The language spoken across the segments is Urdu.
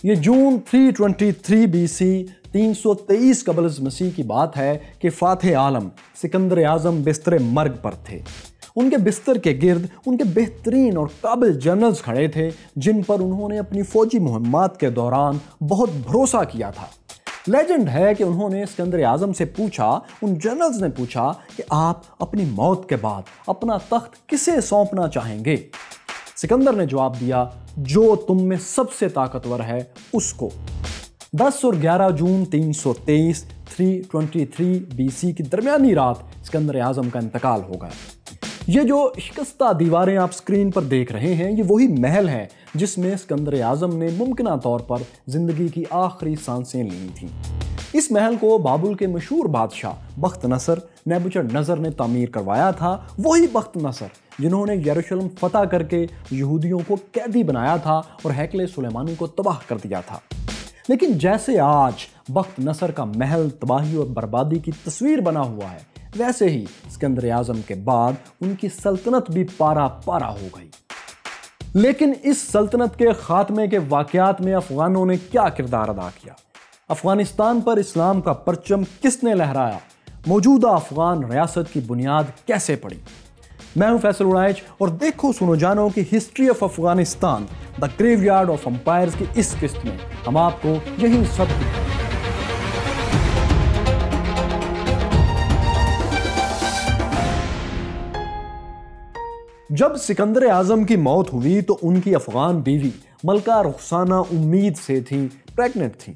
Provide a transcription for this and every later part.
یہ جون 323 BC 323 قبل از مسیح کی بات ہے کہ فاتح عالم سکندر اعظم بستر مرگ پر تھے۔ ان کے بستر کے گرد ان کے بہترین اور قابل جنرلز کھڑے تھے جن پر انہوں نے اپنی فوجی مہمات کے دوران بہت بھروسہ کیا تھا۔ لیجنڈ ہے کہ انہوں نے سکندر اعظم سے پوچھا، ان جنرلز نے پوچھا کہ آپ اپنی موت کے بعد اپنا تخت کسے سونپنا چاہیں گے؟ سکندر نے جواب دیا، جو تم میں سب سے طاقتور ہے اس کو۔ 10 اور 11 جون 323 BC کی درمیانی رات سکندر اعظم کا انتقال ہو گیا۔ یہ جو شکستہ دیواریں آپ سکرین پر دیکھ رہے ہیں، یہ وہی محل ہے جس میں سکندر اعظم نے ممکنہ طور پر زندگی کی آخری سانسیں لی تھیں۔ اس محل کو بابل کے مشہور بادشاہ بخت نصر نیبوچڈنیزر نے تعمیر کروایا تھا، وہی بخت نصر جنہوں نے یروشلم فتح کر کے یہودیوں کو قیدی بنایا تھا اور ہیکل سلیمانی کو تباہ کر دیا تھا۔ لیکن جیسے آج بخت نصر کا محل تباہی اور بربادی کی تصویر بنا ہوا ہے، ویسے ہی سکندر اعظم کے بعد ان کی سلطنت بھی پارا پارا ہو گئی۔ لیکن اس سلطنت کے خاتمے کے واقعات میں افغانوں نے کیا کردار ادا کیا؟ افغانستان پر اسلام کا پرچم کس نے لہرایا؟ موجودہ افغان ریاست کی بنیاد کیسے پڑی؟ میں ہوں فیصل اڑائچ اور دیکھو سنو جانو کی history of Afghanistan the graveyard of empires کی اس قسط میں ہم آپ کو یہی سب دکھائیں۔ جب سکندر اعظم کی موت ہوئی تو ان کی افغان بیوی ملکہ رخسانہ امید سے تھی، پریگننٹ تھی۔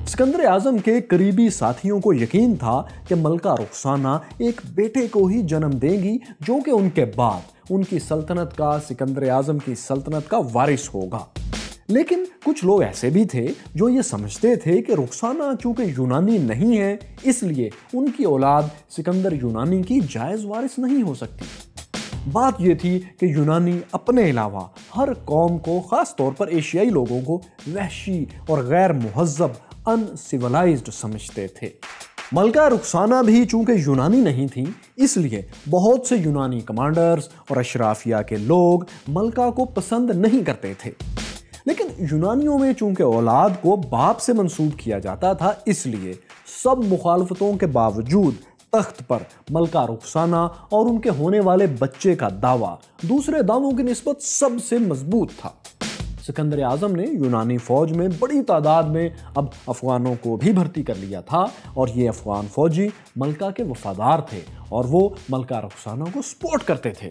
سکندر اعظم کے قریبی ساتھیوں کو یقین تھا کہ ملکہ رخسانہ ایک بیٹے کو ہی جنم دیں گی جو کہ ان کے بعد ان کی سلطنت کا، سکندر اعظم کی سلطنت کا وارث ہوگا۔ لیکن کچھ لوگ ایسے بھی تھے جو یہ سمجھتے تھے کہ رخسانہ چونکہ یونانی نہیں ہے، اس لیے ان کی اولاد سکندر یونانی کی جائز وارث نہیں ہو سکتی۔ بات یہ تھی کہ یونانی اپنے علاوہ ہر قوم کو، خاص طور پر ایشیائی لوگوں کو، وحشی اور غیر مہذب، ان سیولائزڈ سمجھتے تھے۔ ملکہ رخسانہ بھی چونکہ یونانی نہیں تھیں، اس لیے بہت سے یونانی کمانڈرز اور اشرافیہ کے لوگ ملکہ کو پسند نہیں کرتے تھے۔ لیکن یونانیوں میں چونکہ اولاد کو باپ سے منسوب کیا جاتا تھا، اس لیے سب مخالفتوں کے باوجود تخت پر ملکہ رخسانہ اور ان کے ہونے والے بچے کا دعویٰ دوسرے دعووں کی نسبت سب سے مضبوط تھا۔ سکندر اعظم نے یونانی فوج میں بڑی تعداد میں اب افغانوں کو بھی بھرتی کر لیا تھا، اور یہ افغان فوجی ملکہ کے وفادار تھے اور وہ ملکہ رخسانہ کو سپورٹ کرتے تھے۔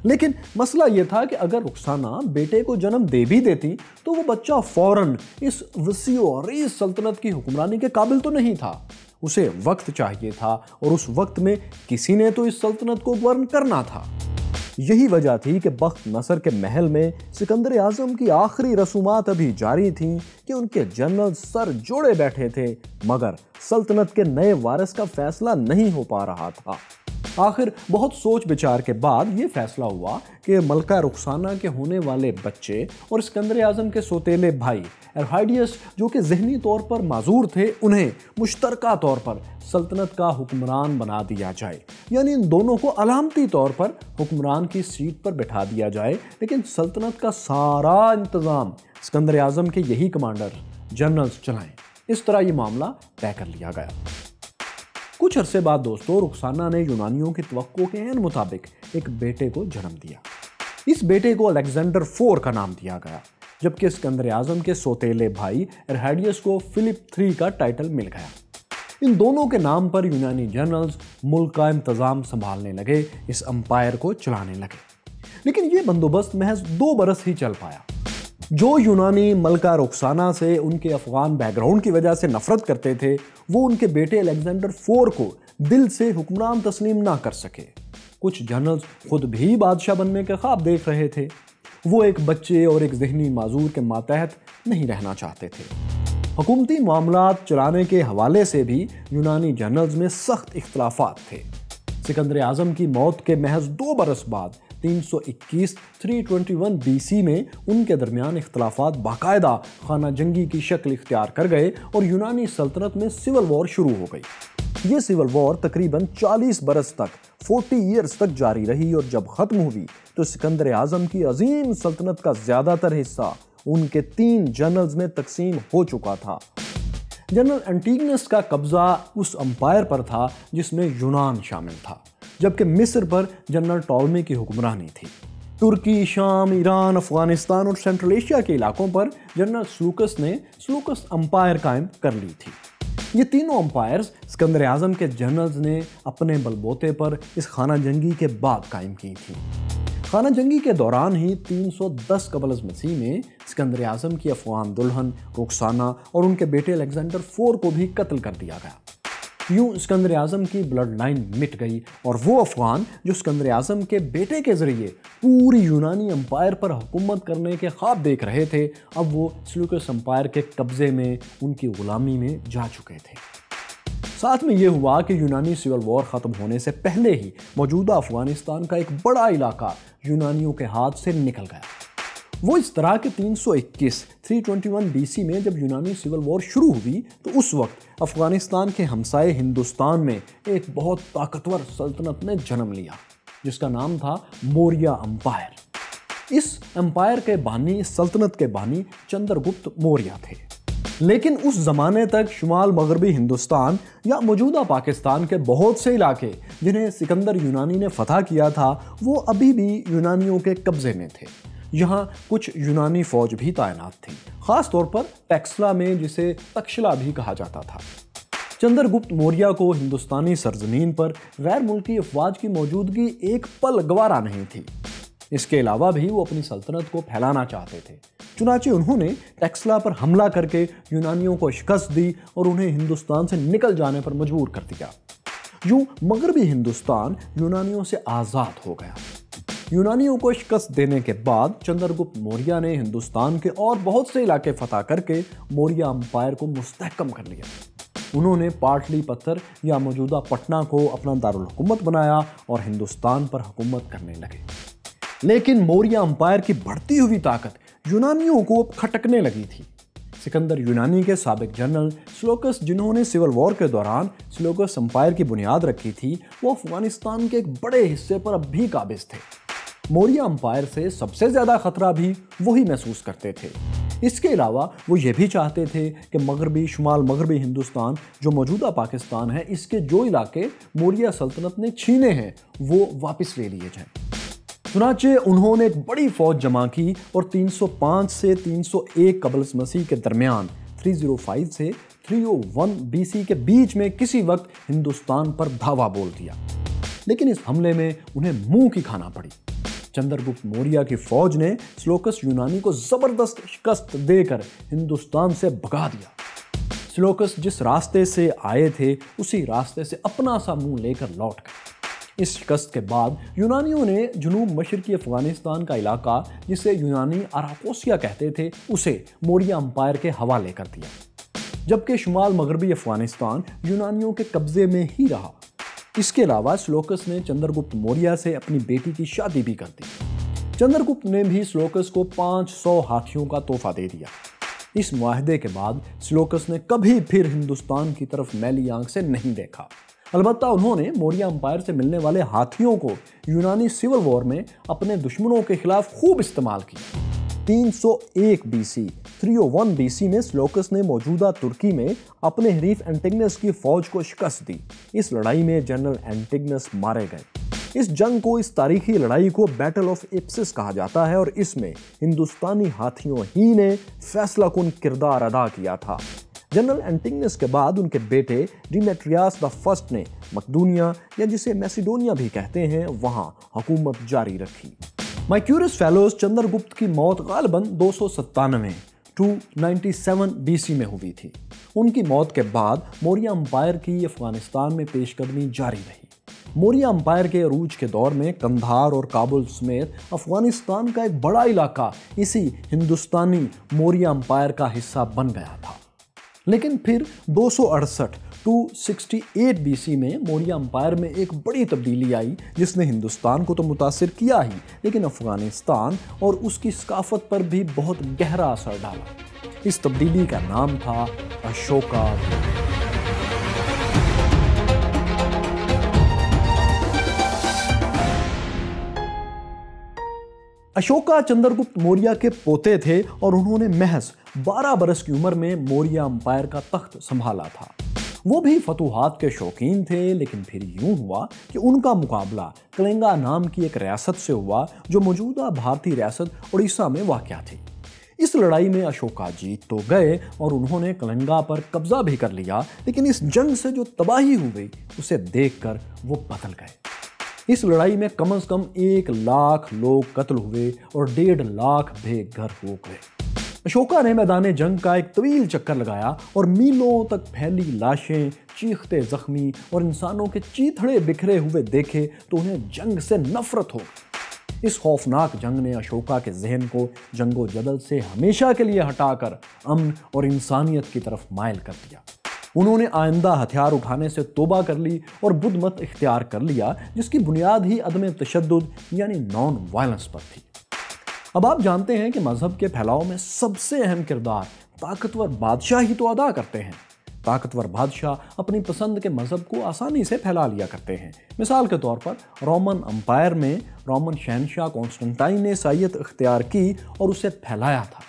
لیکن مسئلہ یہ تھا کہ اگر رخسانہ بیٹے کو جنم دے بھی دیتی تو وہ بچہ فوراً اس وسیع و عریض سلطنت کی حکمرانی کے قابل تو نہیں تھا۔ اسے وقت چاہیے تھا اور اس وقت میں کسی نے تو اس سلطنت کو گورن کرنا تھا۔ یہی وجہ تھی کہ بخت نصر کے محل میں سکندر اعظم کی آخری رسومات ابھی جاری تھیں کہ ان کے جنرل سر جوڑے بیٹھے تھے، مگر سلطنت کے نئے وارث کا فیصلہ نہیں ہو پا رہا تھا۔ آخر بہت سوچ بچار کے بعد یہ فیصلہ ہوا کہ ملکہ رخسانہ کے ہونے والے بچے اور سکندر اعظم کے سوتیلے بھائی ارہائیڈیس جو کہ ذہنی طور پر معذور تھے، انہیں مشترکہ طور پر سلطنت کا حکمران بنا دیا جائے، یعنی ان دونوں کو علامتی طور پر حکمران کی سیٹ پر بٹھا دیا جائے، لیکن سلطنت کا سارا انتظام سکندر اعظم کے یہی کمانڈر جنرلز چلائیں۔ اس طرح یہ معاملہ طے کر لیا گیا۔ کچھ عرصے بعد دوستو، رخسانہ نے یونانیوں کی توقع کے عین مطابق ایک بیٹے کو جنم دیا۔ اس بیٹے کو الیگزینڈر 4 کا نام دیا گیا، جبکہ سکندر اعظم کے سوتیلے بھائی ارہائیڈیس کو فلپ 3 کا ٹائٹل مل گیا۔ ان دونوں کے نام پر یونانی جنرلز ملک کا انتظام سنبھالنے لگے، اس امپائر کو چلانے لگے۔ لیکن یہ بندوبست محض 2 برس ہی چل پایا۔ جو یونانی ملکہ رخسانہ سے ان کے افغان بیک گراؤنڈ کی وجہ سے نفرت کرتے تھے، وہ ان کے بیٹے الیگزینڈر 4 کو دل سے حکمران تسلیم نہ کر سکے۔ کچھ جنرلز خود بھی بادشاہ بننے کے خواب دیکھ رہے تھے، وہ ایک بچے اور ایک ذہنی معذور کے ماتحت نہیں رہنا چاہتے تھے۔ حکومتی معاملات چلانے کے حوالے سے بھی یونانی جنرلز میں سخت اختلافات تھے۔ سکندر اعظم کی موت کے محض 2 برس بعد 321 BC میں ان کے درمیان اختلافات باقاعدہ خانہ جنگی کی شکل اختیار کر گئے اور یونانی سلطنت میں سول وار شروع ہو گئی۔ یہ سول وار تقریباً 40 برس تک 40 ایئرز تک جاری رہی، اور جب ختم ہوئی تو سکندر اعظم کی عظیم سلطنت کا زیادہ تر حصہ ان کے 3 جنرلز میں تقسیم ہو چکا تھا۔ جنرل اینٹیگنس کا قبضہ اس امپائر پر تھا جس میں یونان شامل تھا، جبکہ مصر پر جنرل ٹولمی کی حکمرانی تھی۔ ترکی، شام، ایران، افغانستان اور سینٹرل ایشیا کے علاقوں پر جنرل سلوکس نے سلوکس امپائر قائم کر لی تھی۔ یہ تینوں امپائرز اسکندر اعظم کے جنرلز نے اپنے بلبوتے پر اس خانہ جنگی کے بعد قائم کی تھی۔ خانہ جنگی کے دوران ہی 310 قبل از مسیح میں اسکندر اعظم کی افغان دلہن رخسانہ اور ان کے بیٹے الیگزینڈر IV کو بھی قتل کر دیا گیا۔ یوں اسکندر اعظم کی بلڈ لائن مٹ گئی اور وہ افغان جو اسکندر اعظم کے بیٹے کے ذریعے پوری یونانی امپائر پر حکومت کرنے کے خواب دیکھ رہے تھے، اب وہ سلوکس امپائر کے قبضے میں، ان کی غلامی میں جا چکے تھے۔ ساتھ میں یہ ہوا کہ یونانی سول وار ختم ہونے سے پہلے ہی موجودہ افغانستان کا ایک بڑا علاقہ یونانیوں کے ہاتھ سے نکل گیا۔ وہ اس طرح کہ 321 BC میں جب یونانی سول وار شروع ہوئی تو اس وقت افغانستان کے ہمسائے ہندوستان میں ایک بہت طاقتور سلطنت نے جنم لیا جس کا نام تھا موریہ امپائر۔ اس امپائر کے بانی، اس سلطنت کے بانی چندر گپت موریہ تھے۔ لیکن اس زمانے تک شمال مغربی ہندوستان یا موجودہ پاکستان کے بہت سے علاقے جنہیں سکندر یونانی نے فتح کیا تھا وہ ابھی بھی یونانیوں کے قبضے میں تھے۔ یہاں کچھ یونانی فوج بھی تعینات تھی، خاص طور پر ٹیکسلا میں، جسے تکشلا بھی کہا جاتا تھا۔ چندر گپت موریہ کو ہندوستانی سرزمین پر غیر ملکی افواج کی موجودگی ایک پل گوارا نہیں تھی۔ اس کے علاوہ بھی وہ اپنی سلطنت کو پھیلانا چاہتے تھے، چنانچہ انہوں نے ٹیکسلا پر حملہ کر کے یونانیوں کو شکست دی اور انہیں ہندوستان سے نکل جانے پر مجبور کر دیا۔ یوں مغربی ہندوستان یونانیوں سے آزاد ہو گیا۔ یونانیوں کو شکست دینے کے بعد چندر گپت موریہ نے ہندوستان کے اور بہت سے علاقے فتح کر کے موریہ امپائر کو مستحکم کر لیا۔ انہوں نے پاٹلی پتر یا موجودہ پٹنہ کو اپنا دارالحکومت بنایا اور ہندوستان پر حکومت کرنے لگے۔ لیکن موریہ امپائر کی بڑھتی ہوئی طاقت یونانیوں کو کھٹکنے لگی تھی۔ سکندر یونانی کے سابق جنرل سلوکس، جنہوں نے سول وار کے دوران سلوکس امپائر کی بنیاد رکھی تھی، وہ افغانستان کے ایک بڑے حصے پر اب بھی قابض تھے۔ موریہ امپائر سے سب سے زیادہ خطرہ بھی وہی محسوس کرتے تھے۔ اس کے علاوہ وہ یہ بھی چاہتے تھے کہ شمال مغربی ہندوستان جو موجودہ پاکستان ہے، اس کے جو علاقے موریہ سلطنت نے چھینے ہیں وہ واپس لے لیے جائیں۔ چنانچہ انہوں نے ایک بڑی فوج جمع کی اور 305 سے 301 قبل مسیح کے درمیان 305 سے 301 BC کے بیچ میں کسی وقت ہندوستان پر دھاوا بول دیا۔ لیکن اس حملے میں انہیں منہ کی کھانا پڑی۔ چندر گپت موریہ کی فوج نے سلوکس یونانی کو زبردست شکست دے کر ہندوستان سے بھگا دیا۔ سلوکس جس راستے سے آئے تھے اسی راستے سے اپنا سا منہ لے کر لوٹ گئے۔ اس شکست کے بعد یونانیوں نے جنوب مشرقی افغانستان کا علاقہ، جسے یونانی اراکوسیا کہتے تھے، اسے موریہ امپائر کے حوالے کر دیا، جبکہ شمال مغربی افغانستان یونانیوں کے قبضے میں ہی رہا۔ اس کے علاوہ سلوکس نے چندر گپت موریہ سے اپنی بیٹی کی شادی بھی کر دی۔ چندر گپت نے بھی سلوکس کو 500 ہاتھیوں کا تحفہ دے دیا۔ اس معاہدے کے بعد سلوکس نے کبھی پھر ہندوستان کی طرف میلی آنکھ سے نہیں دیکھا۔ البتہ انہوں نے موریہ امپائر سے ملنے والے ہاتھیوں کو یونانی سول وار میں اپنے دشمنوں کے خلاف خوب استعمال کیا۔ 301 BC 301 BC میں سلوکس نے موجودہ ترکی میں اپنے حریف اینٹیگنس کی فوج کو شکست دی۔ اس لڑائی میں جنرل اینٹیگنس مارے گئے۔ اس جنگ کو، اس تاریخی لڑائی کو بیٹل آف ایپسس کہا جاتا ہے اور اس میں ہندوستانی ہاتھیوں ہی نے فیصلہ کن کردار ادا کیا تھا۔ جنرل اینٹیگنس کے بعد ان کے بیٹے ڈیمیٹریاس دا فرسٹ نے مقدونیہ، یا جسے میسیڈونیا بھی کہتے ہیں، وہاں حکومت جاری رکھی۔ مائکیورس فیلوز چندر گپت کی موت غالباً 297 BC میں ہوئی تھی۔ ان کی موت کے بعد موریہ امپائر کی افغانستان میں پیش قدمی جاری رہی۔ موریہ امپائر کے عروج کے دور میں قندھار اور کابل سمیت افغانستان کا ایک بڑا علاقہ اسی ہندوستانی موریہ امپائر کا حصہ بن گیا تھا۔ لیکن پھر 268 BC میں موریہ امپائر میں ایک بڑی تبدیلی آئی جس نے ہندوستان کو تو متاثر کیا ہی، لیکن افغانستان اور اس کی ثقافت پر بھی بہت گہرا اثر ڈالا۔ اس تبدیلی کا نام تھا اشوکا۔ اشوکا چندرگپت موریہ کے پوتے تھے اور انہوں نے محض 12 برس کی عمر میں موریہ امپائر کا تخت سنبھالا تھا۔ وہ بھی فتوحات کے شوقین تھے، لیکن پھر یوں ہوا کہ ان کا مقابلہ کلنگا نام کی ایک ریاست سے ہوا جو موجودہ بھارتی ریاست اڑیسہ میں واقع تھی۔ اس لڑائی میں اشوکا جیت تو گئے اور انہوں نے کلنگا پر قبضہ بھی کر لیا، لیکن اس جنگ سے جو تباہی ہوئی اسے دیکھ کر وہ بدل گئے۔ اس لڑائی میں کم از کم 1 لاکھ لوگ قتل ہوئے اور 1.5 لاکھ بے گھر ہو گئے۔ اشوکا نے میدان جنگ کا ایک طویل چکر لگایا اور میلوں تک پھیلی لاشیں، چیختے زخمی اور انسانوں کے چیتھڑے بکھرے ہوئے دیکھے تو انہیں جنگ سے نفرت ہو۔ اس خوفناک جنگ نے اشوکا کے ذہن کو جنگ و جدل سے ہمیشہ کے لیے ہٹا کر امن اور انسانیت کی طرف مائل کر دیا۔ انہوں نے آئندہ ہتھیار اٹھانے سے توبہ کر لی اور بدھ مت اختیار کر لیا، جس کی بنیاد ہی عدم تشدد یعنی نان وائلنس پر تھی۔ اب آپ جانتے ہیں کہ مذہب کے پھیلاؤ میں سب سے اہم کردار طاقتور بادشاہ ہی تو ادا کرتے ہیں۔ طاقتور بادشاہ اپنی پسند کے مذہب کو آسانی سے پھیلا لیا کرتے ہیں۔ مثال کے طور پر رومن امپائر میں رومن شہنشاہ کانسٹنٹائن نے عیسائیت اختیار کی اور اسے پھیلایا تھا۔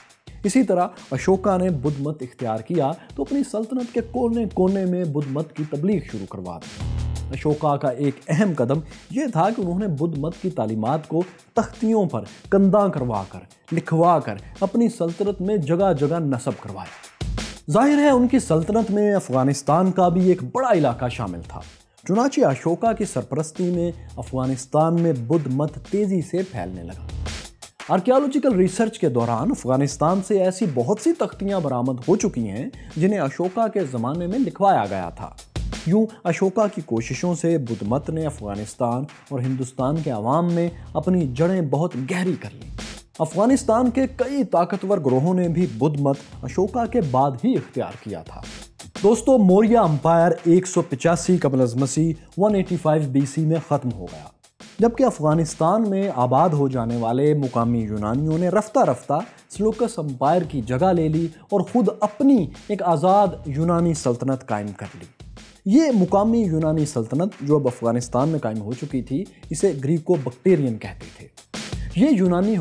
اسی طرح اشوکا نے بدھ مت اختیار کیا تو اپنی سلطنت کے کونے کونے میں بدھ مت کی تبلیغ شروع کروا دی۔ اشوکا کا ایک اہم قدم یہ تھا کہ انہوں نے بدھ مت کی تعلیمات کو تختیوں پر کندہ کروا کر لکھوا کر اپنی سلطنت میں جگہ جگہ نصب کروایا۔ ظاہر ہے ان کی سلطنت میں افغانستان کا بھی ایک بڑا علاقہ شامل تھا، چنانچہ اشوکا کی سرپرستی میں افغانستان میں بدھ مت تیزی سے پھیلنے لگا۔ آرکیالوجیکل ریسرچ کے دوران افغانستان سے ایسی بہت سی تختیاں برآمد ہو چکی ہیں جنہیں اشوکا کے زمانے میں لکھوایا گیا تھا۔ یوں اشوکا کی کوششوں سے بدھ مت نے افغانستان اور ہندوستان کے عوام میں اپنی جڑیں بہت گہری کر لیں۔ افغانستان کے کئی طاقتور گروہوں نے بھی بدھ مت اشوکا کے بعد ہی اختیار کیا تھا۔ دوستو، موریہ امپائر 185 قبل از مسیح 185 BC میں ختم ہو گیا، جبکہ افغانستان میں آباد ہو جانے والے مقامی یونانیوں نے رفتہ رفتہ سلوکس امپائر کی جگہ لے لی اور خود اپنی ایک آزاد یونانی سلطنت قائم کر لی۔ یہ مقامی یونانی سلطنت جو اب افغانستان میں قائم ہو چکی تھی، اسے گریکو بکٹیرین کہتے تھے۔ یہ یونانی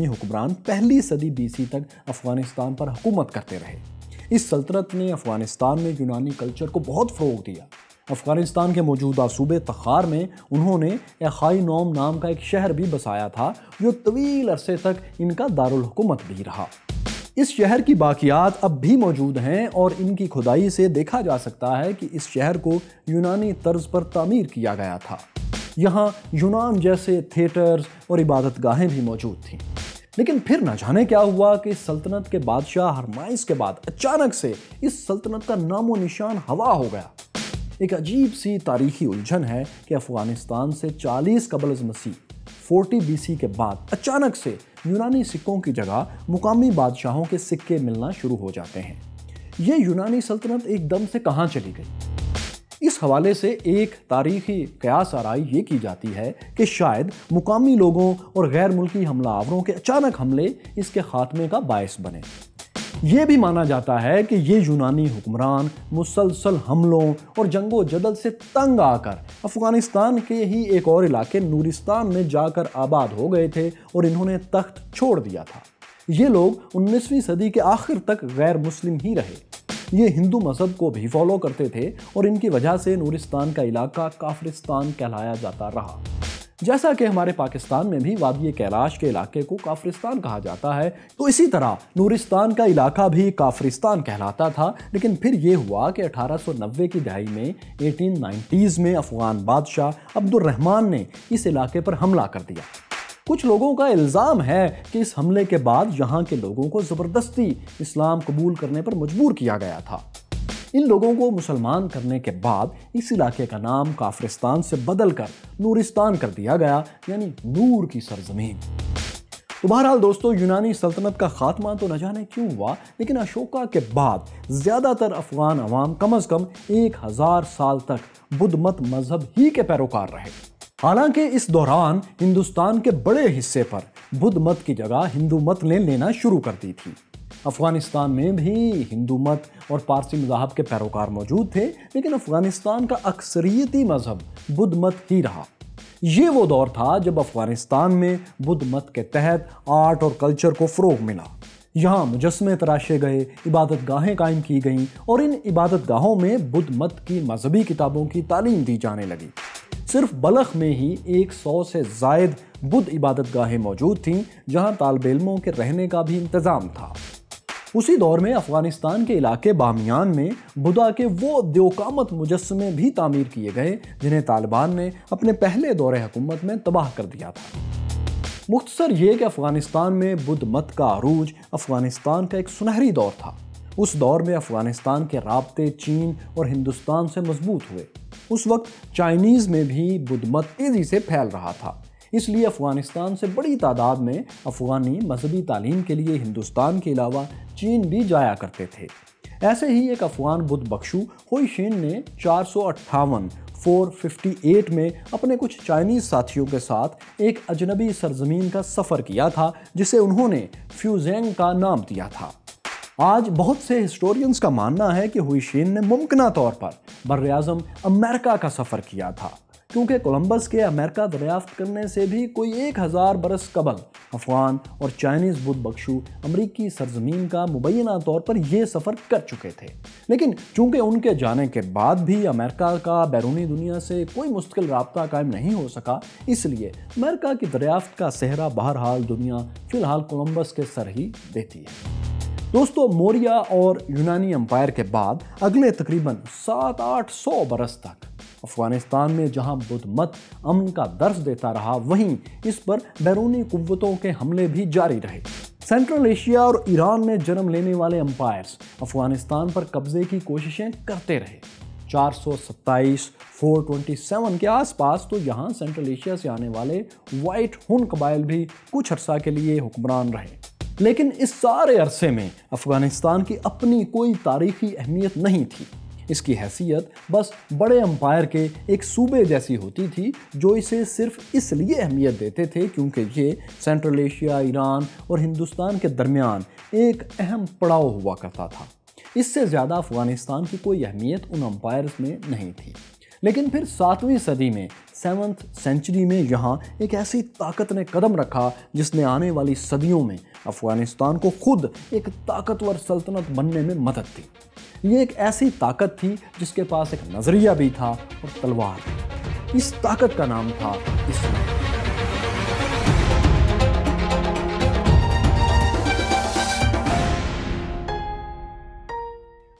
حکمران پہلی صدی BC تک افغانستان پر حکومت کرتے رہے۔ اس سلطنت نے افغانستان میں یونانی کلچر کو بہت فروغ دیا۔ افغانستان کے موجودہ صوبے تخار میں انہوں نے اخائی نوم نام کا ایک شہر بھی بسایا تھا جو طویل عرصے تک ان کا دارالحکومت بھی رہا۔ اس شہر کی باقیات اب بھی موجود ہیں اور ان کی کھدائی سے دیکھا جا سکتا ہے کہ اس شہر کو یونانی طرز پر تعمیر کیا گیا تھا۔ یہاں یونان جیسے تھیٹرز اور عبادت گاہیں بھی موجود تھیں۔ لیکن پھر نہ جانے کیا ہوا کہ اس سلطنت کے بادشاہ ہرمائس کے بعد اچانک سے اس سلطنت کا نام و نشان ہوا ہو گیا۔ ایک عجیب سی تاریخی الجھن ہے کہ افغانستان سے 40 قبل از مسیح 40 BC کے بعد اچانک سے یونانی سکوں کی جگہ مقامی بادشاہوں کے سکے ملنا شروع ہو جاتے ہیں۔ یہ یونانی سلطنت ایک دم سے کہاں چلی گئی؟ اس حوالے سے ایک تاریخی قیاس آرائی یہ کی جاتی ہے کہ شاید مقامی لوگوں اور غیر ملکی حملہ آوروں کے اچانک حملے اس کے خاتمے کا باعث بنے۔ یہ بھی مانا جاتا ہے کہ یہ یونانی حکمران مسلسل حملوں اور جنگ و جدل سے تنگ آ کر افغانستان کے ہی ایک اور علاقے نورستان میں جا کر آباد ہو گئے تھے اور انہوں نے تخت چھوڑ دیا تھا۔ یہ لوگ 19ویں صدی کے آخر تک غیر مسلم ہی رہے۔ یہ ہندو مذہب کو بھی فالو کرتے تھے اور ان کی وجہ سے نورستان کا علاقہ کافرستان کہلایا جاتا رہا۔ جیسا کہ ہمارے پاکستان میں بھی وادی کیلاش کے علاقے کو کافرستان کہا جاتا ہے، تو اسی طرح نورستان کا علاقہ بھی کافرستان کہلاتا تھا۔ لیکن پھر یہ ہوا کہ 1890 کی دہائی میں 1890s میں افغان بادشاہ عبد الرحمن نے اس علاقے پر حملہ کر دیا۔ کچھ لوگوں کا الزام ہے کہ اس حملے کے بعد یہاں کے لوگوں کو زبردستی اسلام قبول کرنے پر مجبور کیا گیا تھا۔ ان لوگوں کو مسلمان کرنے کے بعد اس علاقے کا نام کافرستان سے بدل کر نورستان کر دیا گیا، یعنی نور کی سرزمین۔ تو بہرحال دوستو، یونانی سلطنت کا خاتمہ تو نہ جانے کیوں ہوا، لیکن اشوکا کے بعد زیادہ تر افغان عوام کم از کم 1000 سال تک بدھ مت مذہب ہی کے پیروکار رہے۔ حالانکہ اس دوران ہندوستان کے بڑے حصے پر بدھ مت کی جگہ ہندو مت نے لینا شروع کر دی تھی۔ افغانستان میں بھی ہندو مت اور پارسی مذاہب کے پیروکار موجود تھے، لیکن افغانستان کا اکثریتی مذہب بدھ مت ہی رہا۔ یہ وہ دور تھا جب افغانستان میں بدھ مت کے تحت آرٹ اور کلچر کو فروغ ملا۔ یہاں مجسمے تراشے گئے، عبادت گاہیں قائم کی گئیں اور ان عبادت گاہوں میں بدھ مت کی مذہبی کتابوں کی تعلیم دی جانے لگی۔ صرف بلخ میں ہی 100 سے زائد بدھ عبادت گاہیں موجود تھیں جہاں طالب علموں کے رہنے کا بھی انتظام تھا۔ اسی دور میں افغانستان کے علاقے بامیان میں بدھا کے وہ دیوقامت مجسمے بھی تعمیر کیے گئے جنہیں طالبان نے اپنے پہلے دور حکومت میں تباہ کر دیا تھا۔ مختصر یہ کہ افغانستان میں بدھ مت کا عروج افغانستان کا ایک سنہری دور تھا۔ اس دور میں افغانستان کے رابطے چین اور ہندوستان سے مضبوط ہوئے۔ اس وقت چائنیز میں بھی بدھ مت تیزی سے پھیل رہا تھا، اس لیے افغانستان سے بڑی تعداد میں افغانی مذہبی تعلیم کے لیے ہندوستان کے علاوہ چین بھی جایا کرتے تھے۔ ایسے ہی ایک افغان بدھ بخشو ہوئی شین نے 458 میں اپنے کچھ چائنیز ساتھیوں کے ساتھ ایک اجنبی سرزمین کا سفر کیا تھا جسے انہوں نے فیوزینگ کا نام دیا تھا۔ آج بہت سے ہسٹورینز کا ماننا ہے کہ ہوئی شین نے ممکنہ طور پر براعظم امریکہ کا سفر کیا تھا، کیونکہ کولمبس کے امریکہ دریافت کرنے سے بھی کوئی 1000 برس قبل افغان اور چائنیز بدھ بخشو امریکی سرزمین کا مبینہ طور پر یہ سفر کر چکے تھے۔ لیکن چونکہ ان کے جانے کے بعد بھی امریکہ کا بیرونی دنیا سے کوئی مستقل رابطہ قائم نہیں ہو سکا، اس لیے امریکہ کی دریافت کا صحرا بہرحال دنیا فی الحال کولمبس کے سر ہی دیتی ہے۔ دوستو، موریہ اور یونانی امپائر کے بعد اگلے تقریباً 700-800 برس تک افغانستان میں جہاں بدھ مت امن کا درس دیتا رہا، وہیں اس پر بیرونی قوتوں کے حملے بھی جاری رہے۔ سینٹرل ایشیا اور ایران میں جنم لینے والے امپائرز افغانستان پر قبضے کی کوششیں کرتے رہے۔ 427 کے آس پاس تو یہاں سینٹرل ایشیا سے آنے والے وائٹ ہن قبائل بھی کچھ عرصہ کے لیے حکمران رہے، لیکن اس سارے عرصے میں افغانستان کی اپنی کوئی تاریخی اہمیت نہیں تھی۔ اس کی حیثیت بس بڑے امپائر کے ایک صوبے جیسی ہوتی تھی جو اسے صرف اس لیے اہمیت دیتے تھے کیونکہ یہ سینٹرل ایشیا، ایران اور ہندوستان کے درمیان ایک اہم پڑاؤ ہوا کرتا تھا۔ اس سے زیادہ افغانستان کی کوئی اہمیت ان امپائرز میں نہیں تھی۔ لیکن پھر 7ویں صدی میں 7ویں سینچری میں یہاں ایک ایسی طاقت نے قدم رکھا جس نے آنے والی صدیوں میں افغانستان کو خود ایک طاقتور سلطنت بننے میں مدد دی۔ یہ ایک ایسی طاقت تھی جس کے پاس ایک نظریہ بھی تھا اور تلوار بھی۔ اس طاقت کا نام تھا اسلام۔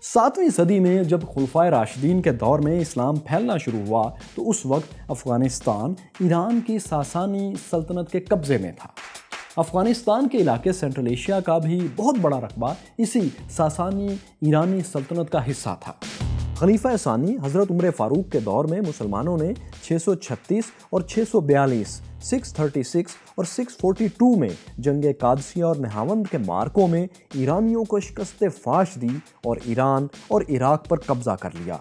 7ویں صدی میں جب خلفائے راشدین کے دور میں اسلام پھیلنا شروع ہوا تو اس وقت افغانستان ایران کی ساسانی سلطنت کے قبضے میں تھا۔ افغانستان کے علاقے سینٹرل ایشیا کا بھی بہت بڑا رقبہ اسی ساسانی ایرانی سلطنت کا حصہ تھا۔ خلیفہ ثانی حضرت عمر فاروق کے دور میں مسلمانوں نے 636 اور 642، 636 اور 642 میں جنگ قادسیہ اور نہاوند کے مارکوں میں ایرانیوں کو شکست فاش دی اور ایران اور عراق پر قبضہ کر لیا۔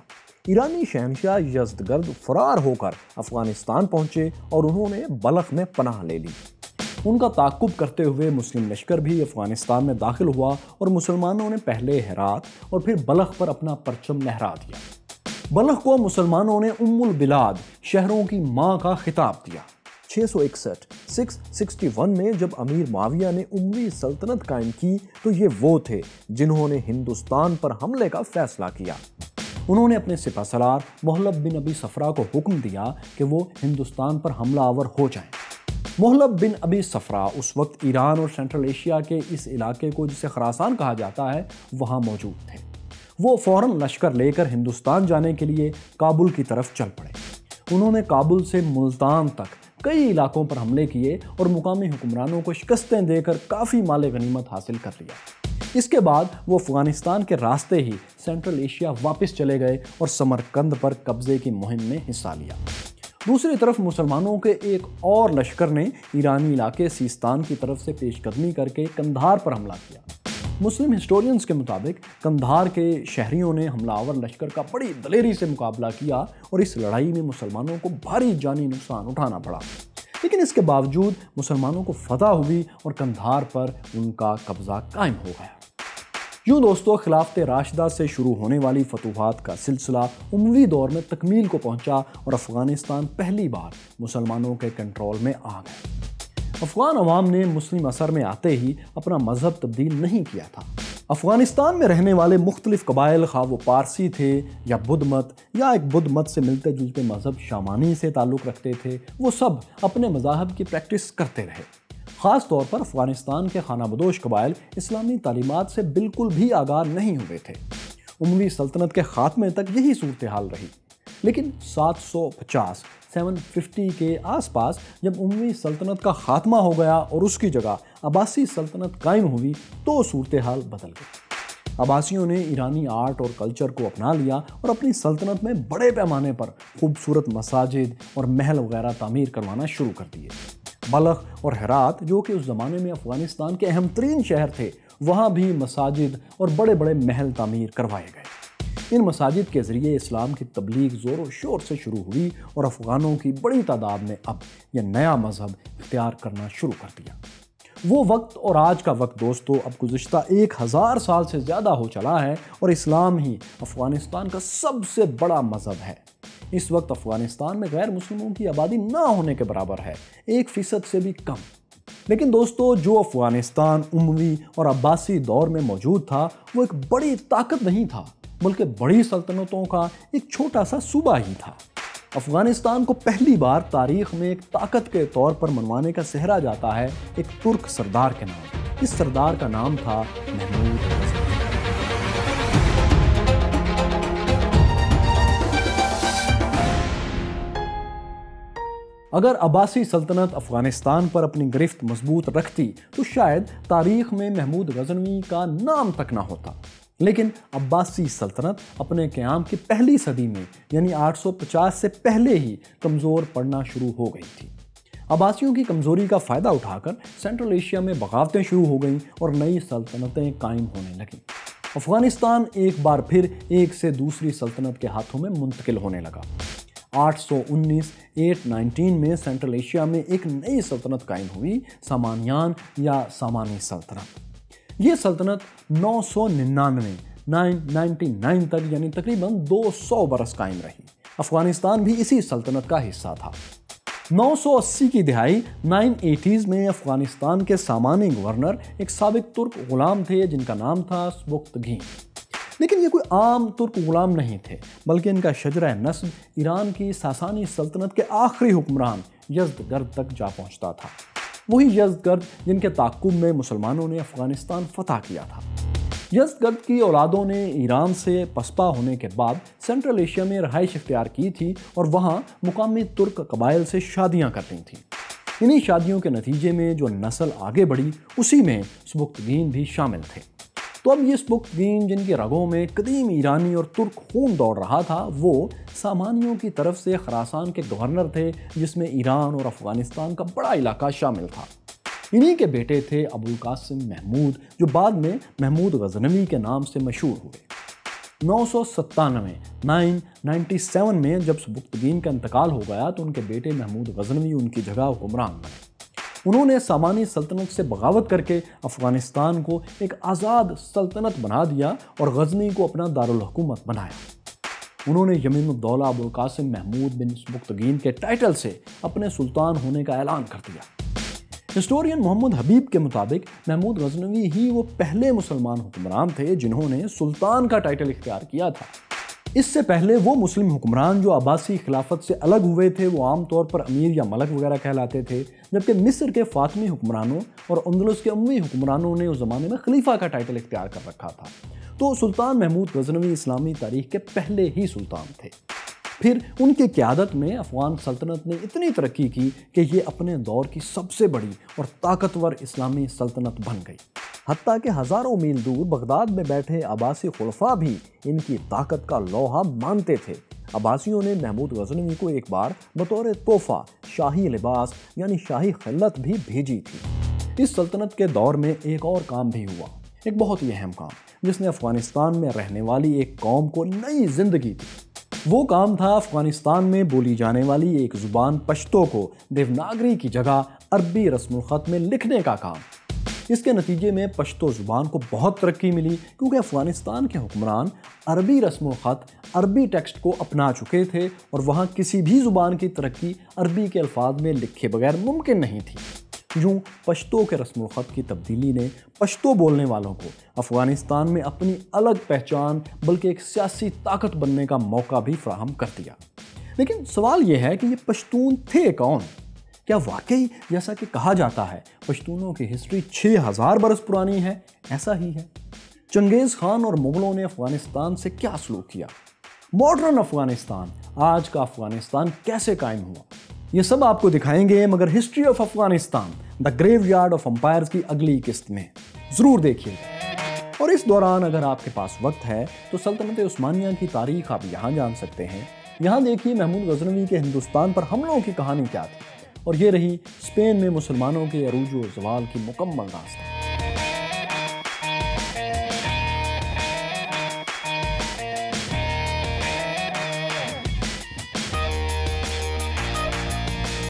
ایرانی شہنشاہ یزدگرد فرار ہو کر افغانستان پہنچے اور انہوں نے بلخ میں پناہ لے لی۔ ان کا تعاقب کرتے ہوئے مسلم لشکر بھی افغانستان میں داخل ہوا اور مسلمانوں نے پہلے ہرات اور پھر بلخ پر اپنا پرچم لہرا دیا۔ بلخ کو مسلمانوں نے ام البلاد، شہروں کی ماں کا خطاب دیا۔ 661 میں جب امیر معاویہ نے اموی سلطنت قائم کی تو یہ وہ تھے جنہوں نے ہندوستان پر حملے کا فیصلہ کیا۔ انہوں نے اپنے سپہ سالار محلب بن ابی صفرا کو حکم دیا کہ وہ ہندوستان پر حملہ آور ہو جائیں۔ محلب بن ابی صفرا اس وقت ایران اور سینٹرل ایشیا کے اس علاقے کو جسے خراسان کہا جاتا ہے وہاں موجود تھے۔ وہ فوراً لشکر لے کر ہندوستان جانے کے لیے کابل کی طرف چل پڑے۔ انہوں نے کابل سے ملتان تک کئی علاقوں پر حملے کیے اور مقامی حکمرانوں کو شکستیں دے کر کافی مال غنیمت حاصل کر لیا۔ اس کے بعد وہ افغانستان کے راستے ہی سینٹرل ایشیا واپس چلے گئے اور سمرقند پر قبضے کی مہم میں حصہ لیا۔ دوسری طرف مسلمانوں کے ایک اور لشکر نے ایرانی علاقے سیستان کی طرف سے پیش قدمی کر کے قندھار پر حملہ کیا۔ مسلم ہسٹورینز کے مطابق قندھار کے شہریوں نے حملہ آور لشکر کا بڑی دلیری سے مقابلہ کیا اور اس لڑائی میں مسلمانوں کو بھاری جانی نقصان اٹھانا پڑا، لیکن اس کے باوجود مسلمانوں کو فتح ہوئی اور قندھار پر ان کا قبضہ قائم ہو گیا۔ یوں دوستو خلافت راشدہ سے شروع ہونے والی فتوحات کا سلسلہ اموی دور میں تکمیل کو پہنچا اور افغانستان پہلی بار مسلمانوں کے کنٹرول میں آ گیا۔ افغان عوام نے مسلم اثر میں آتے ہی اپنا مذہب تبدیل نہیں کیا تھا۔ افغانستان میں رہنے والے مختلف قبائل، خواہ وہ پارسی تھے یا بدھ مت یا ایک بدھ مت سے ملتے جلتے مذہب شامانی سے تعلق رکھتے تھے، وہ سب اپنے مذاہب کی پریکٹس کرتے رہے۔ خاص طور پر افغانستان کے خانہ بدوش قبائل اسلامی تعلیمات سے بالکل بھی آگاہ نہیں ہوئے تھے۔ اموی سلطنت کے خاتمے تک یہی صورتحال رہی، لیکن 750 کے آس پاس جب اموی سلطنت کا خاتمہ ہو گیا اور اس کی جگہ عباسی سلطنت قائم ہوئی تو صورتحال بدل گئی۔ عباسیوں نے ایرانی آرٹ اور کلچر کو اپنا لیا اور اپنی سلطنت میں بڑے پیمانے پر خوبصورت مساجد اور محل وغیرہ تعمیر کروانا شروع کر دیے۔ بلخ اور ہرات، جو کہ اس زمانے میں افغانستان کے اہم ترین شہر تھے، وہاں بھی مساجد اور بڑے بڑے محل تعمیر کروائے گئے۔ ان مساجد کے ذریعے اسلام کی تبلیغ زور و شور سے شروع ہوئی اور افغانوں کی بڑی تعداد نے اب یہ نیا مذہب اختیار کرنا شروع کر دیا۔ وہ وقت اور آج کا وقت دوستو اب گزشتہ 1000 سال سے زیادہ ہو چلا ہے اور اسلام ہی افغانستان کا سب سے بڑا مذہب ہے۔ اس وقت افغانستان میں غیر مسلموں کی آبادی نہ ہونے کے برابر ہے، 1% سے بھی کم۔ لیکن دوستو، جو افغانستان اموی اور عباسی دور میں موجود تھا وہ ایک بڑی طاقت نہیں تھا، بلکہ بڑی سلطنتوں کا ایک چھوٹا سا صوبہ ہی تھا۔ افغانستان کو پہلی بار تاریخ میں ایک طاقت کے طور پر منوانے کا سہرا جاتا ہے ایک ترک سردار کے نام۔ اس سردار کا نام تھا محمود غزنوی۔ اگر عباسی سلطنت افغانستان پر اپنی گرفت مضبوط رکھتی تو شاید تاریخ میں محمود غزنوی کا نام تک نہ ہوتا، لیکن عباسی سلطنت اپنے قیام کی پہلی صدی میں یعنی 850 سے پہلے ہی کمزور پڑنا شروع ہو گئی تھی۔ عباسیوں کی کمزوری کا فائدہ اٹھا کر سینٹرل ایشیا میں بغاوتیں شروع ہو گئیں اور نئی سلطنتیں قائم ہونے لگیں۔ افغانستان ایک بار پھر ایک سے دوسری سلطنت کے ہاتھوں میں منتقل ہونے لگا۔ 819 میں سینٹرل ایشیا میں ایک نئی سلطنت قائم ہوئی، سامانیان یا سامانی سلطنت۔ یہ سلطنت 999 تک یعنی تقریباً 200 برس قائم رہی۔ افغانستان بھی اسی سلطنت کا حصہ تھا۔ 980 کی دہائی 980s میں افغانستان کے سامانی گورنر ایک سابق ترک غلام تھے جن کا نام تھا سبکتگین۔ لیکن یہ کوئی عام ترک غلام نہیں تھے، بلکہ ان کا شجرہ نسب ایران کی ساسانی سلطنت کے آخری حکمران یزدگرد تک جا پہنچتا تھا۔ وہی یزدگرد جن کے تعاقب میں مسلمانوں نے افغانستان فتح کیا تھا۔ یزدگرد کی اولادوں نے ایران سے پسپا ہونے کے بعد سینٹرل ایشیا میں رہائش اختیار کی تھی اور وہاں مقامی ترک قبائل سے شادیاں کرتی تھیں۔ انہی شادیوں کے نتیجے میں جو نسل آگے بڑھی اسی میں سبکتگین بھی شامل تھے۔ تو اب یہ سبکتگین جن کی رگوں میں قدیم ایرانی اور ترک خون دوڑ رہا تھا، وہ سامانیوں کی طرف سے خراسان کے گورنر تھے، جس میں ایران اور افغانستان کا بڑا علاقہ شامل تھا۔ انہی کے بیٹے تھے ابو القاسم محمود، جو بعد میں محمود غزنوی کے نام سے مشہور ہوئے۔ 997 میں جب سبکتگین کا انتقال ہو گیا تو ان کے بیٹے محمود غزنوی ان کی جگہ حکمران بنے۔ انہوں نے سامانی سلطنت سے بغاوت کر کے افغانستان کو ایک آزاد سلطنت بنا دیا اور غزنی کو اپنا دارالحکومت بنایا۔ انہوں نے یمین الدولہ ابو القاسم محمود بن سبکتگین کے ٹائٹل سے اپنے سلطان ہونے کا اعلان کر دیا۔ ہسٹورین محمد حبیب کے مطابق محمود غزنوی ہی وہ پہلے مسلمان حکمران تھے جنہوں نے سلطان کا ٹائٹل اختیار کیا تھا۔ اس سے پہلے وہ مسلم حکمران جو عباسی خلافت سے الگ ہوئے تھے وہ عام طور پر امیر یا ملک وغیرہ کہلاتے تھے، جبکہ مصر کے فاطمی حکمرانوں اور اندلس کے اموی حکمرانوں نے اس زمانے میں خلیفہ کا ٹائٹل اختیار کر رکھا تھا۔ تو سلطان محمود غزنوی اسلامی تاریخ کے پہلے ہی سلطان تھے۔ پھر ان کی قیادت میں افغان سلطنت نے اتنی ترقی کی کہ یہ اپنے دور کی سب سے بڑی اور طاقتور اسلامی سلطنت بن گئی۔ حتیٰ کہ ہزاروں میل دور بغداد میں بیٹھے عباسی خلفاء بھی ان کی طاقت کا لوہا مانتے تھے۔ عباسیوں نے محمود غزنوی کو ایک بار بطور تحفہ شاہی لباس یعنی شاہی خلعت بھی بھیجی تھی۔ اس سلطنت کے دور میں ایک اور کام بھی ہوا، ایک بہت ہی اہم کام جس نے افغانستان میں رہنے والی ایک قوم کو نئی زندگی دی۔ وہ کام تھا افغانستان میں بولی جانے والی ایک زبان پشتو کو دیوناگری کی جگہ عربی رسم الخط میں لکھنے کا کام۔ اس کے نتیجے میں پشتو زبان کو بہت ترقی ملی کیونکہ افغانستان کے حکمران عربی رسم و خط، عربی ٹیکسٹ کو اپنا چکے تھے اور وہاں کسی بھی زبان کی ترقی عربی کے الفاظ میں لکھے بغیر ممکن نہیں تھی۔ یوں پشتو کے رسم الخط کی تبدیلی نے پشتو بولنے والوں کو افغانستان میں اپنی الگ پہچان بلکہ ایک سیاسی طاقت بننے کا موقع بھی فراہم کر دیا۔ لیکن سوال یہ ہے کہ یہ پشتون تھے کون؟ کیا واقعی جیسا کہ کہا جاتا ہے پشتونوں کی ہسٹری 6000 برس پرانی ہے؟ ایسا ہی ہے۔ چنگیز خان اور مغلوں نے افغانستان سے کیا سلوک کیا؟ ماڈرن افغانستان، آج کا افغانستان کیسے قائم ہوا؟ یہ سب آپ کو دکھائیں گے، مگر history of Afghanistan the graveyard of empires کی اگلی قسط میں ضرور دیکھیے گا۔ اور اس دوران اگر آپ کے پاس وقت ہے تو سلطنت عثمانیہ کی تاریخ آپ یہاں جان سکتے ہیں۔ یہاں دیکھیے محمود غزنوی کے ہندوستان پر حملوں کی کہانی کیا تھی، اور یہ رہی اسپین میں مسلمانوں کے عروج و زوال کی مکمل داستان۔